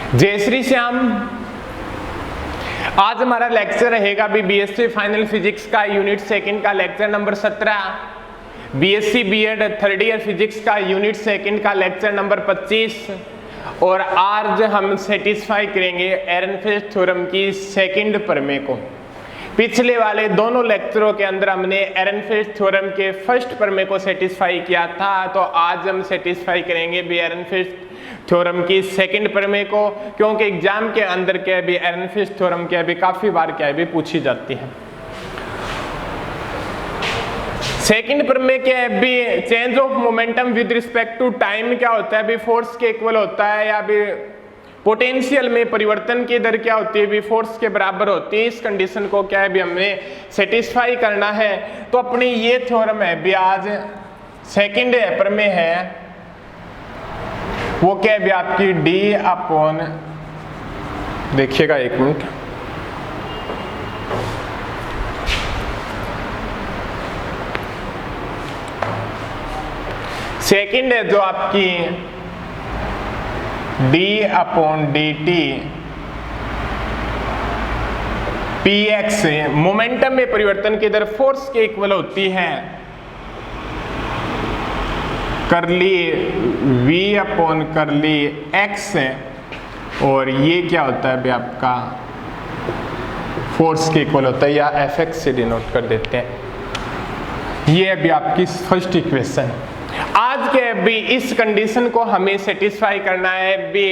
जय श्री श्याम। आज हमारा लेक्चर रहेगा बीएससी फाइनल फिजिक्स का यूनिट सेकंड का lecture number 17, BSc BEd third year physics का यूनिट सेकंड का लेक्चर नंबर 25 और आज हम सेटिस्फाई करेंगे एरनफेस्ट थ्योरम की सेकंड प्रमेय को। पिछले वाले दोनों लेक्चरों के अंदर हमने एरनफेस्ट थ्योरम के फर्स्ट प्रमेय को सेटिस्फाई किया था, तो आज हम सेटिस्फाई करेंगे भी एरनफेस्ट थ्योरम की सेकंड प्रमेय को, क्योंकि एग्जाम के अंदर क्या भी एरनफेस्ट थ्योरम क्या भी काफी बार क्या भी पूछी जाती है। सेकंड प्रमेय क्या है भी change of momentum with respect to time क्या होता है भी फोर्स के इक्वल होता है, या भी पोटेंशियल में परिवर्तन की दर क्या होती है भी फोर्स के बराबर होती है। इस कंडीशन को क्या है भी हमें सेटिस्फाई करना है। तो अपनी ये थ्योरम है भी आज सेकंड प्रमेय है, वो क्या है भी आपकी डी अपॉन, देखिएगा एक मिनट, सेकंड है जो आपकी D upon d t p x momentum में परिवर्तन की दर फोर्स के इक्वल होती है करली v अपॉन करली x, और ये क्या होता है भी आपका फोर्स के इक्वल होता है, या fx से डिनोट कर देते हैं। ये अभी आपकी फर्स्ट इक्वेशन। आज के भी इस कंडीशन को हमें सेटिस्फाई करना है भी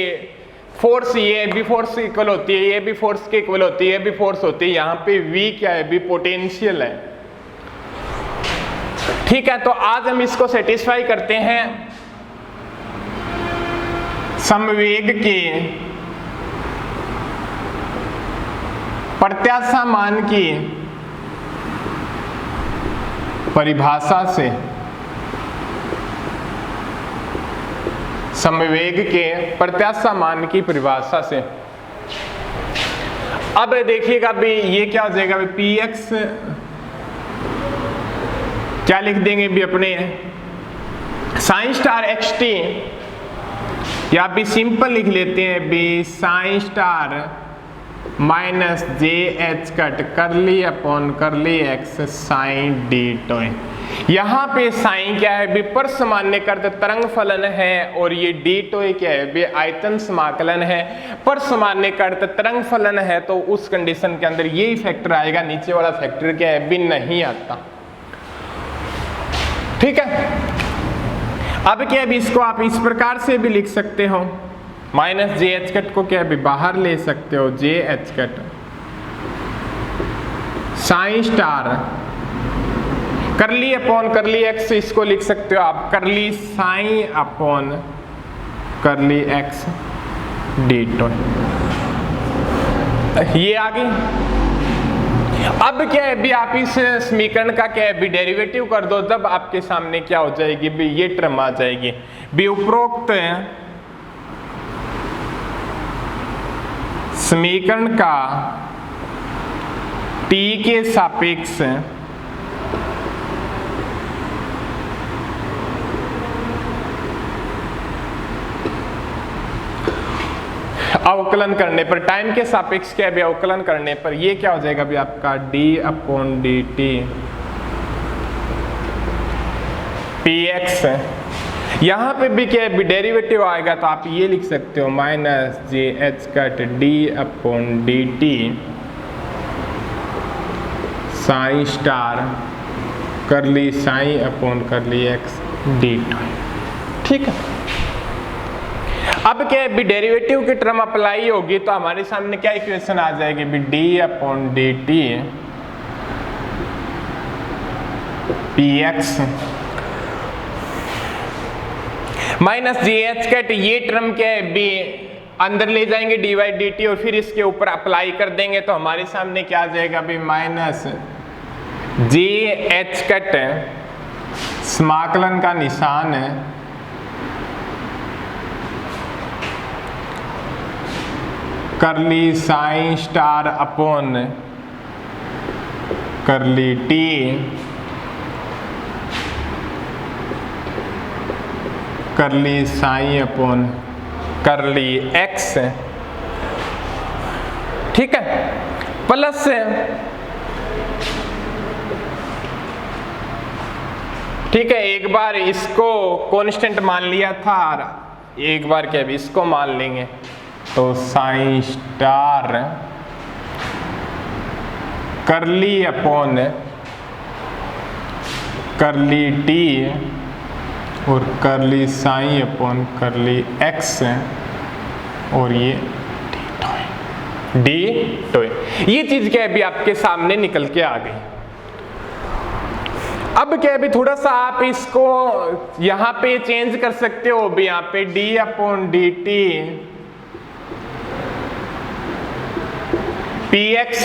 फोर्स, ये भी फोर्स इक्वल होती है, ये भी फोर्स के इक्वल होती है, ये भी फोर्स होती है, यहाँ पे v क्या है भी पोटेंशियल है। ठीक है, तो आज हम इसको सेटिस्फाई करते हैं समवेग के प्रत्याशा मान की परिभाषा से, समवेग के प्रत्याशा मान की परिभाषा से। अब देखिएगा भी ये क्या हो जाएगा भी पी एक्स क्या लिख देंगे भी अपने साइन स्टार एक्स टी, या भी सिंपल लिख लेते हैं भी psi star minus J H cut curly upon curly x sign D to. यहाँ पे साइन क्या है भी पर सामान्यकृत तरंग फलन है, और ये डी टो क्या है भी आयतन समाकलन है। पर सामान्यकृत तरंग फलन है तो उस कंडीशन के अंदर यही फैक्टर आएगा, नीचे वाला फैक्टर क्या है भी नहीं आता। ठीक है, अब क्या है भी इसको आप इस प्रकार से भी लिख सकते हो, माइनस जे एच कट को क्या है भी बाहर ले सकते हो, जे H cut sign star curly upon curly x, इसको लिख सकते हो आप करली psi upon curly x D to. ये आ गई। अब क्या है भी आप इस समीकरण का क्या है भी डेरिवेटिव कर दो, तब आपके सामने क्या हो जाएगी भी ये टर्म आ जाएगी भी उपरोक्त समीकरण का t के सापेक्ष अवकलन करने पर, टाइम के सापेक्ष क्या है अवकलन करने पर ये क्या हो जाएगा भी आपका d upon d t p x. यहाँ पे भी क्या है भी डेरिवेटिव आएगा तो आप ये लिख सकते हो minus J H cut D upon d T sign star curly psi upon curly x d to. ठीक है, अब क्या है भी डेरिवेटिव की टर्म अप्लाई होगी तो हमारे सामने क्या इक्वेशन आ जाएगी भी d upon d t p x minus g h cut, ये टर्म क्या है भी अंदर ले जाएंगे डी वाई डी टी और फिर इसके ऊपर अप्लाई कर देंगे तो हमारे सामने क्या आ जाएगा भी माइनस जी एच कैट समाकलन का निशान है करली psi star upon curly T करली साई अपॉन करली एक्स ठीक है, प्लस ठीक है, एक बार इसको कांस्टेंट मान लिया था, एक बार क्या भी इसको मान लेंगे, तो psi star curly upon curly T और करली साइन अपॉन करली एक्स और ये डी टोय, ये चीज क्या है अभी आपके सामने निकल के आ गई। अब क्या है अभी थोड़ा सा आप इसको यहां पे चेंज कर सकते हो, अभी यहां पे D upon d t p x,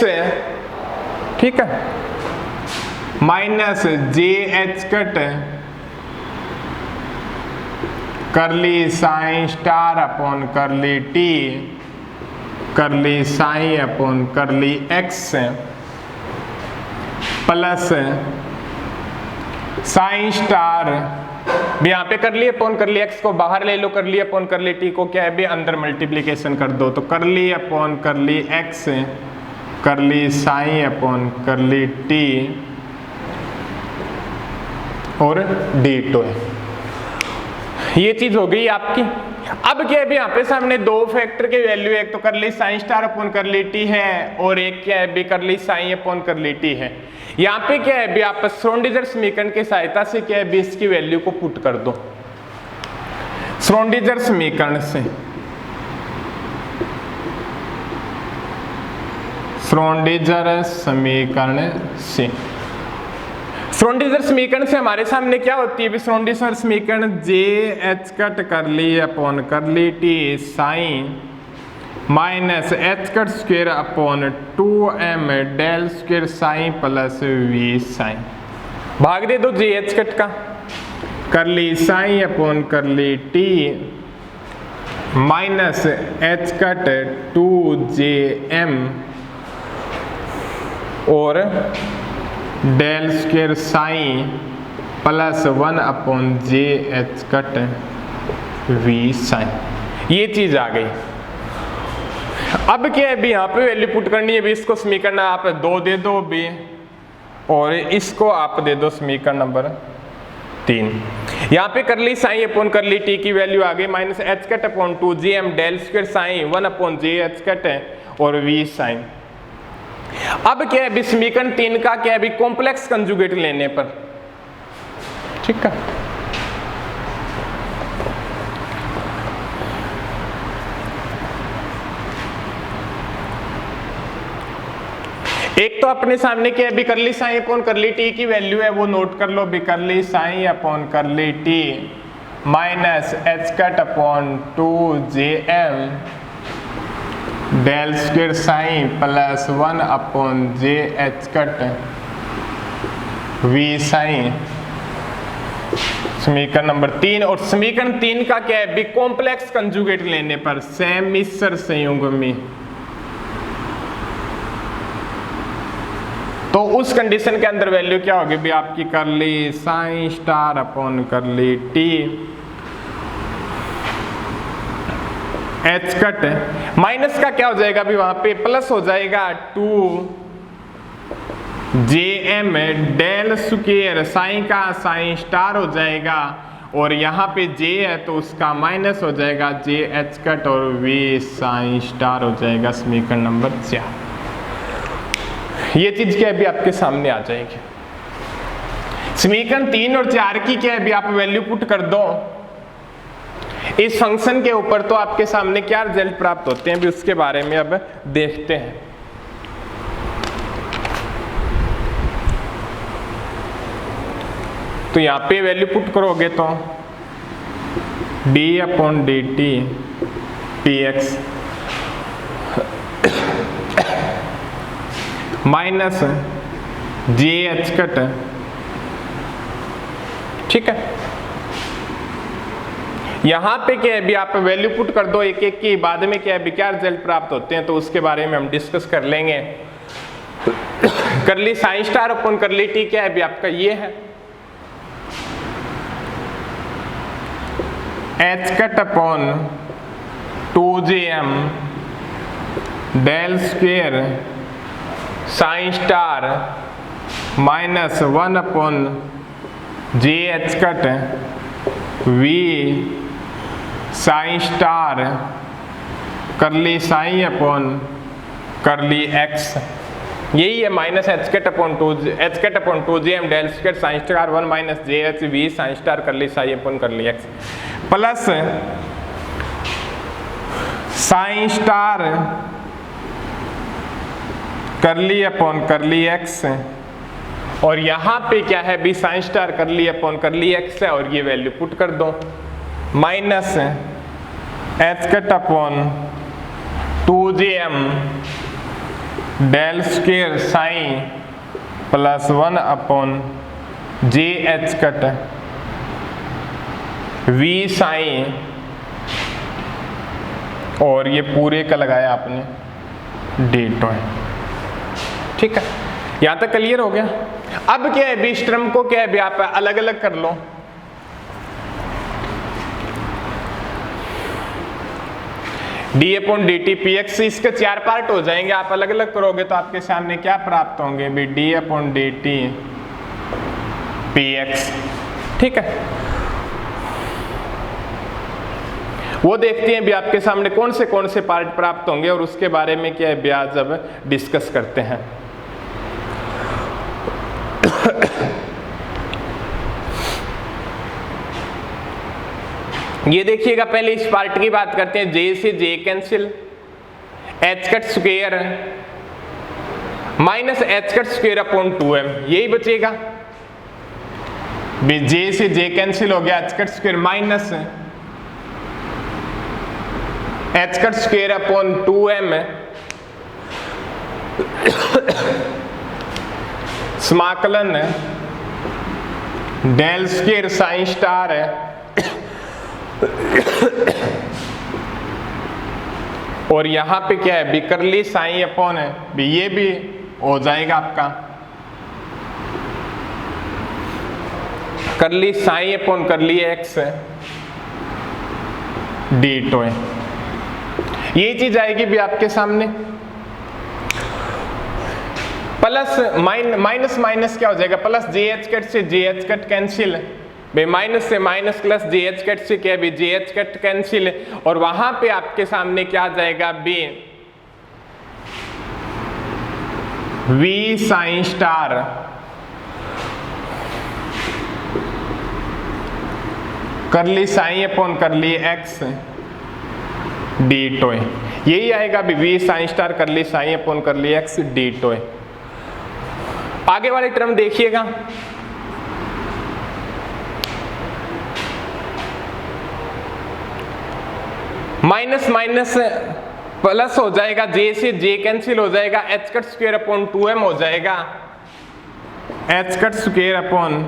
ठीक है, माइनस जे एच कट करली psi star upon curly T करली psi upon curly X plus psi star भी यहाँ पे करली अपॉन करली एक्स को बाहर ले लो, करली अपॉन करली टी को क्या है भी अंदर मल्टीप्लीकेशन कर दो, तो करली अपॉन करली एक्स करली साइन अपॉन करली टी और डी टू है, ये चीज हो गई आपकी। अब क्या है भी यहाँ पे सामने दो फैक्टर के वैल्यू, एक तो करली psi star upon curly T है और एक क्या है भी curly psi upon curly T है। यहाँ पे क्या है भी आप श्रोडिंगर समीकरण की सहायता से क्या है भी इसकी वैल्यू को पुट कर दो श्रोडिंगर समीकरण से, श्रोडिंगर समीकरण से, श्रोडिंगर समीकरण से हमारे सामने क्या होती है, श्रोडिंगर समीकरण j H cut curly upon curly t psi minus H cut square upon 2m del square psi plus v psi, भाग दे दो जे एच कट का, curly psi upon curly t minus H cut 2jm और del square psi plus 1 upon J H cut we psi, ये चीज आ गई। अब क्या है भी यहाँ पे वैल्यू पुट करनी है भी, इसको समीकरण आप 2 दे दो भी और इसको आप दे दो समीकरण नंबर 3। यहाँ पे curly psi upon curly t की वैल्यू आ गई minus H cut upon 2jm del square psi 1 upon जे एच कट और वी साइन। अब क्या है भी समीकरण 3 का क्या है भी कॉम्प्लेक्स कंजुगेट लेने पर, ठीक है, एक तो अपने सामने क्या है भी curly psi upon curly t की वैल्यू है वो नोट कर लो भी, curly psi upon curly t minus H cut upon 2jm del square psi plus 1 upon J H cut we psi, समीकरण नंबर 3। और समीकरण 3 का क्या है भी कॉम्प्लेक्स कंजुगेट लेने पर सम्मिश्र संयुग्मी, तो उस कंडीशन के अंदर वैल्यू क्या होगी भी आपकी करली psi star upon curly T H cut minus का क्या हो जाएगा भी वहां पे प्लस हो जाएगा 2jm डेल स्क्वायर साइन का साइन स्टार हो जाएगा और यहाँ पे j है तो उसका माइनस हो जाएगा जे एच कट और वी साइन स्टार हो जाएगा समीकरण नंबर 4। ये चीज क्या है भी आपके सामने आ जाएगी। समीकरण 3 और 4 की क्या है भी आप वैल्यू पुट कर दो इस फंक्शन के ऊपर, तो आपके सामने क्या रिजल्ट प्राप्त होते हैं भी उसके बारे में अब देखते हैं। तो यहाँ पे वैल्यू पुट करोगे तो d upon d t p x minus J H cut, ठीक है, यहां पे क्या है भी आप वैल्यू पुट कर दो एक एक की, बाद में क्या है भी क्या रिजल्ट प्राप्त होते हैं तो उसके बारे में हम डिस्कस कर लेंगे। Curly psi star upon curly T क्या है भी आपका ये है H cut upon 2jm del square psi star minus 1 upon J H cut we psi star curly psi upon curly X, यही है माइनस एच कट अपॉन 2 जे M del square psi star 1 minus J H V psi star curly psi upon curly X plus psi star curly upon curly X, और यहाँ पे क्या है भी psi star curly upon curly x है, और ये value put कर दो minus H cut upon 2 J M del square psi plus 1 upon J H cut we psi, और ये पूरे का लगाया आपने डेट है। ठीक है, यहां तक क्लियर हो गया। अब क्या है भी इस टर्म को क्या है भी आप अलग अलग कर लो। D upon d t p x, इसके 4 पार्ट हो जाएंगे, आप अलग अलग करोगे तो आपके सामने क्या प्राप्त होंगे भी d upon d t p x. ठीक है, वो देखते हैं भी आपके सामने कौन से पार्ट प्राप्त होंगे, और उसके बारे में क्या है ब्याज अब डिस्कस करते हैं। ये देखिएगा, पहले इस पार्ट की बात करते हैं। जे से J cancel, H cut square minus H cut square upon 2m, यही बचेगा। जे से जे कैंसिल हो गया, H cut square minus H cut square upon 2m समाकलन डेल स्क्वेयर साइन स्टार है, और यहां पे क्या है भी करली साइन अपॉन है भी, ये भी हो जाएगा आपका करली psi upon curly x D to है, ये चीज आएगी भी आपके सामने। प्लस माइनस माइनस क्या हो जाएगा, प्लस जे एच कट से जे एच कट कैंसिल, भाई माइनस से माइनस प्लस जे एच कट से क्या भी जे एच कट कैंसिल, और वहां पे आपके सामने क्या आ जाएगा B we psi star curly psi upon curly x D toy, यही आएगा भी we psi star curly psi upon curly x D toy. आगे वाली टर्म देखिएगा, माइनस माइनस प्लस हो जाएगा, जे से जे कैंसिल हो जाएगा, H cut square upon 2m हो जाएगा, H cut square upon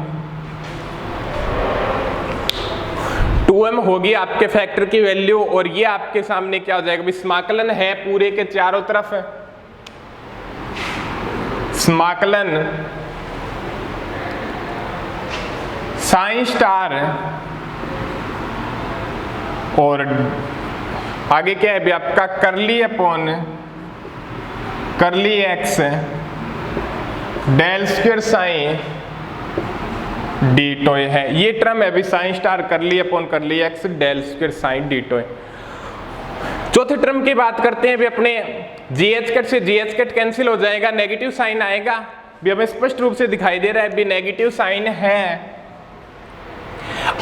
2m होगी आपके फैक्टर की वैल्यू, और ये आपके सामने क्या हो जाएगा, समाकलन है पूरे के चारों तरफ, समाकलन साइन स्टार, और आगे क्या है भी आपका curly upon curly x del square psi d tau है, ये टर्म है भी psi star curly upon curly x del square psi d tau. चौथे टर्म की बात करते हैं भी अपने जी एच कट से जी एच कट कैंसिल हो जाएगा, नेगेटिव साइन आएगा भी हमें स्पष्ट रूप से दिखाई दे रहा है भी नेगेटिव साइन है।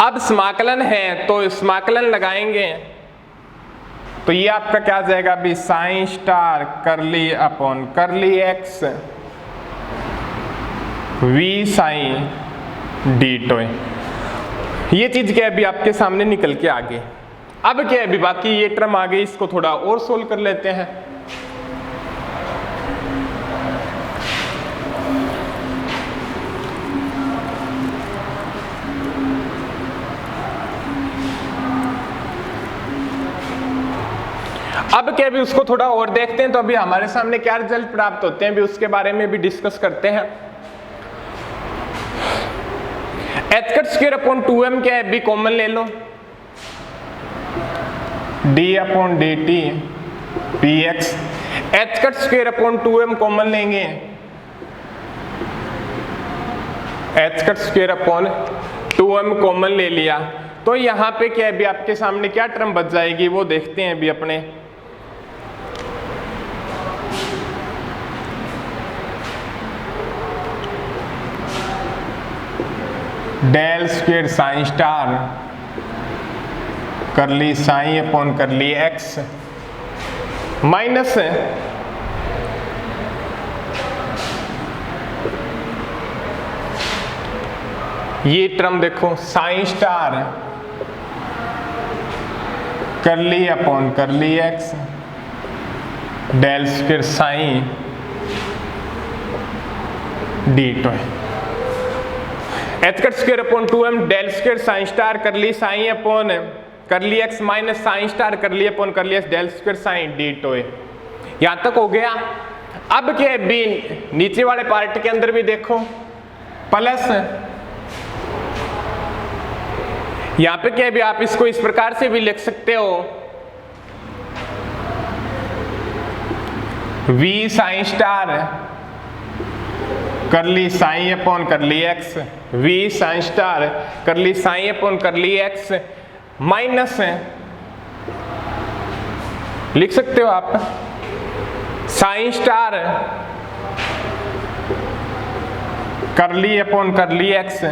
अब समाकलन है तो समाकलन लगाएंगे तो ये आपका क्या आ जाएगा भी psi star curly upon curly x v psi d tau, ये चीज क्या है अभी आपके सामने निकल के आ गई। अब क्या है अभी बाकी ये टर्म आ गई, इसको थोड़ा और सोल्व कर लेते हैं। अब क्या भी उसको थोड़ा और देखते हैं, तो अभी हमारे सामने क्या रिजल्ट प्राप्त होते हैं भी उसके बारे में भी डिस्कस करते हैं। H cut square upon 2m क्या है भी कॉमन ले लो, d upon d t p x, H cut square upon 2m common लेंगे, H cut square upon 2m common ले लिया, तो यहां पे क्या है अभी आपके सामने क्या टर्म बच जाएगी वो देखते हैं अभी अपने। Del square psi star curly psi upon curly x minus ये टर्म देखो psi star curly upon curly x del square psi d tau h cut square upon 2m del square psi star curly psi upon curly x minus psi star curly upon curly x del square psi d tau. यहां तक हो गया। अब क्या है B नीचे वाले part के अंदर भी देखो प्लस यहां पे क्या है भी आप इसको इस प्रकार से भी लिख सकते हो v psi star curly psi upon curly x v psi star curly psi upon curly x minus लिख सकते हो आप psi star curly upon curly x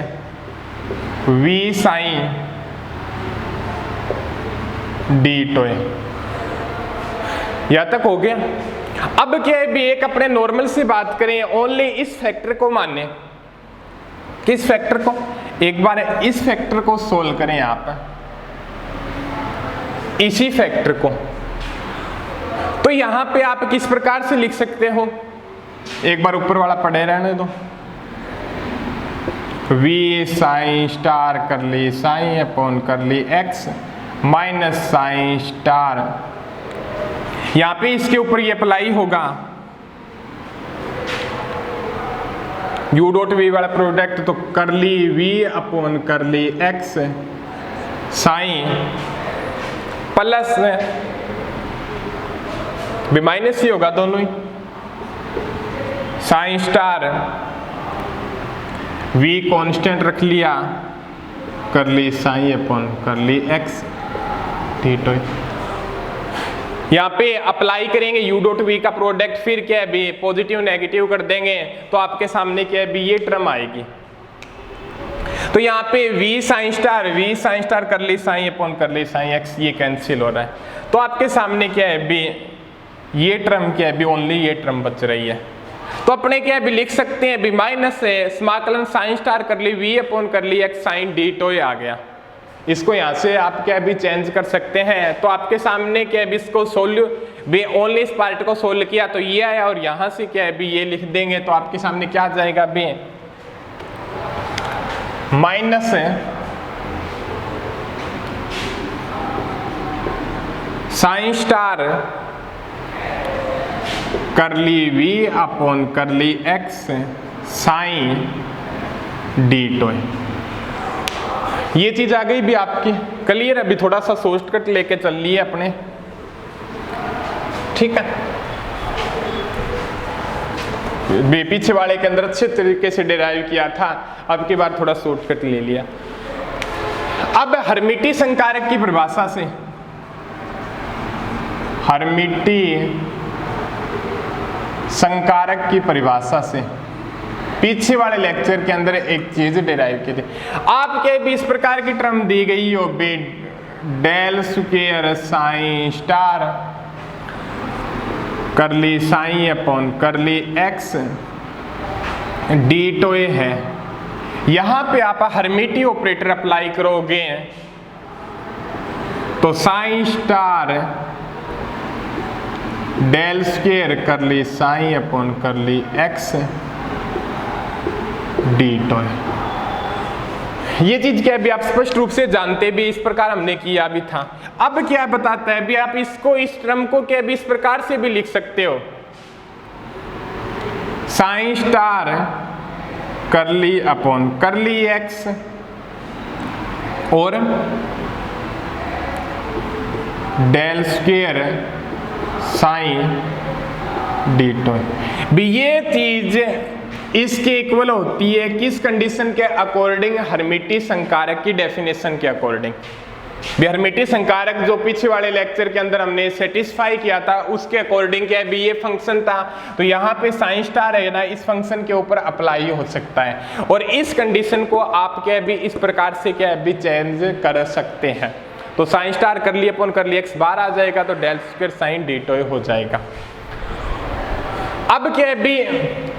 v psi d tau. यहां तक हो गया। अब क्या है भी एक अपने नॉर्मल से बात करें ओनली इस फैक्टर को माने, किस फैक्टर को, एक बार इस फैक्टर को सोल्व करें आप, इसी फैक्टर को, तो यहां पे आप किस प्रकार से लिख सकते हो, एक बार ऊपर वाला पढ़े रहने दो, v psi star curly psi upon curly x minus psi star, यहां पे इसके ऊपर ये अप्लाई होगा u डॉट v वाला प्रोडक्ट, तो करली v upon curly x sign plus भी माइनस ही होगा दोनों ही, साइन स्टार v कांस्टेंट रख लिया करली साइन अपॉन करली एक्स ठीक है। यहाँ पे अप्लाई करेंगे u डॉट v का प्रोडक्ट, फिर क्या है भी पॉजिटिव नेगेटिव कर देंगे तो आपके सामने क्या है भी ये टर्म आएगी। तो यहाँ पे v psi star curly psi upon करली साइन एक्स ये कैंसिल हो रहा है, तो आपके सामने क्या है भी ये टर्म क्या है भी ओनली ये टर्म बच रही है। तो अपने क्या है भी लिख सकते हैं भी माइनस से समाकलन साइन स्टार करली v upon curly x sign d to आ गया। इसको यहाँ से आप क्या भी चेंज कर सकते हैं। तो आपके सामने क्या है इसको सोल्व भी ओनली इस पार्ट को सोल्व किया तो ये आया, और यहाँ से क्या है भी ये लिख देंगे तो आपके सामने क्या आ जाएगा भी माइनस साइन स्टार करली v upon curly x sign d tau. ये चीज आ गई भी आपकी क्लियर। अभी थोड़ा सा शॉर्टकट लेके चल लिए अपने, ठीक है। पीछे वाले के अंदर अच्छे तरीके से डिराइव किया था, अब की बार थोड़ा शॉर्टकट ले लिया। अब हर्मिटी संकारक की परिभाषा से, हर्मिटी संकारक की परिभाषा से पीछे वाले लेक्चर के अंदर एक चीज डिराइव की थी। आपके भी इस प्रकार की टर्म दी गई हो बी del square psi star curly psi upon curly x d tau है। यहां पे आप हर्मिटी ऑपरेटर अप्लाई करोगे तो psi star del square curly psi upon curly x d tau. ये चीज क्या है भी आप स्पष्ट रूप से जानते भी, इस प्रकार हमने किया भी था। अब क्या बताता है भी आप इसको इस टर्म को क्या भी इस प्रकार से भी लिख सकते हो, sign star curly upon curly X और डेल स्क्वायर साइन डिटोय भी ये चीज इसके इक्वल होती है किस कंडीशन के अकॉर्डिंग, हर्मिटिय संकारक की डेफिनेशन के अकॉर्डिंग। हर्मिटिय संकारक जो पीछे वाले लेक्चर के अंदर हमने सेटिस्फाई किया था उसके अकॉर्डिंग क्या है भी ये फंक्शन था, तो यहाँ पे साइन स्टार है ना इस फंक्शन के ऊपर अप्लाई हो सकता है और इस कंडीशन को आप क्या भी इस प्रकार से क्या भी चेंज कर सकते हैं। तो साइन स्टार कर लिए अपन कर लिए एक्स बार आ जाएगा तो डेल स्क्वायर साइन डिटोय हो जाएगा। अब क्या है भी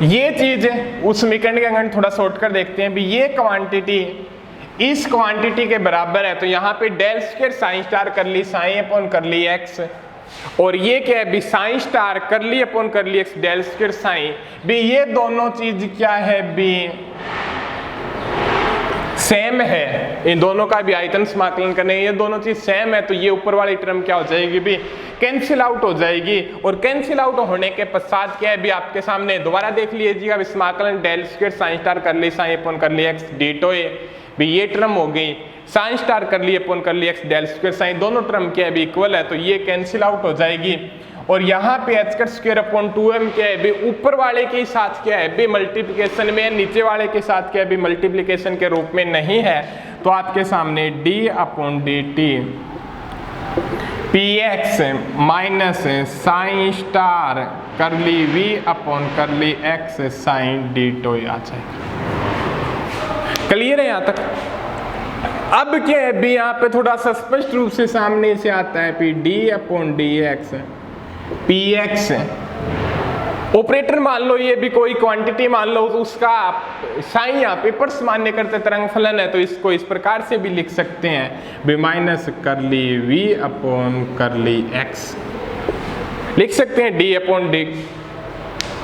ये चीज उस समीकरण के अंदर थोड़ा शॉर्ट कर देखते हैं भी ये क्वांटिटी इस क्वांटिटी के बराबर है, तो यहाँ पे डेल स्क्वायर साइन स्टार कर ली साइन अपॉन कर ली एक्स और ये क्या है भी साइन स्टार कर ली अपॉन कर ली एक्स डेल स्क्वायर साइन भी ये दोनों चीज क्या है भी सेम है, इन दोनों का भी आयतन समाकलन करने ये दोनों चीज सेम है, तो ये ऊपर वाली टर्म क्या हो जाएगी भी कैंसिल आउट हो जाएगी और कैंसिल आउट होने के पश्चात क्या है भी आपके सामने दोबारा देख लीजिएगा समाकलन डेल स्क्वायर साइन स्टार कर ली साइन अपॉन कर ली एक्स डिटोय भी ये टर्म हो गई, साइन स्टार कर ली अपॉन कर ली एक्स डेल स्क्वायर साइन दोनों टर्म क्या है भी इक्वल है, तो ये कैंसिल आउट हो जाएगी और यहाँ पे एच का स्क्वायर अपॉन 2m क्या है भी ऊपर वाले के साथ क्या है भी मल्टीप्लिकेशन में, नीचे वाले के साथ क्या है भी मल्टीप्लिकेशन के रूप में नहीं है, तो आपके सामने d upon d t p x minus psi star कर ली v अपॉन कर ली एक्स साइन डिटोय आ जाएगा। क्लियर है यहाँ तक? अब क्या है भी यहाँ पे थोड़ा सा स्पष्ट रूप से सामने से आता है P D upon D x P x operator मान लो ये भी कोई क्वांटिटी मान लो उसका साइन यहाँ पे पर मान्य करते तरंग फलन है, तो इसको इस प्रकार से भी लिख सकते हैं बी माइनस कर ली वी अपॉन कर ली एक्स लिख सकते हैं d upon d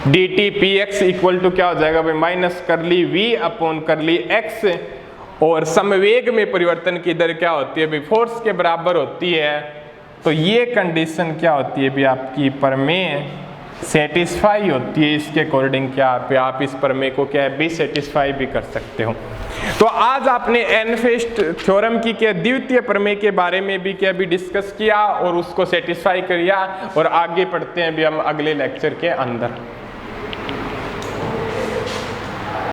d t p x equal to क्या हो जाएगा भाई माइनस कर ली वी अपॉन कर ली एक्स और समवेग में परिवर्तन की दर क्या होती है भाई फोर्स के बराबर होती है, तो ये कंडीशन क्या होती है भी आपकी प्रमेय सेटिस्फाई होती है, इसके अकॉर्डिंग क्या आप इस प्रमेय को क्या है भी सेटिस्फाई भी कर सकते हो। तो आज आपने एनफेस्ट थ्योरम की क्या द्वितीय प्रमेय के बारे में भी क्या भी डिस्कस किया और उसको सेटिस्फाई किया और आगे पढ़ते हैं भी हम अगले लेक्चर के अंदर।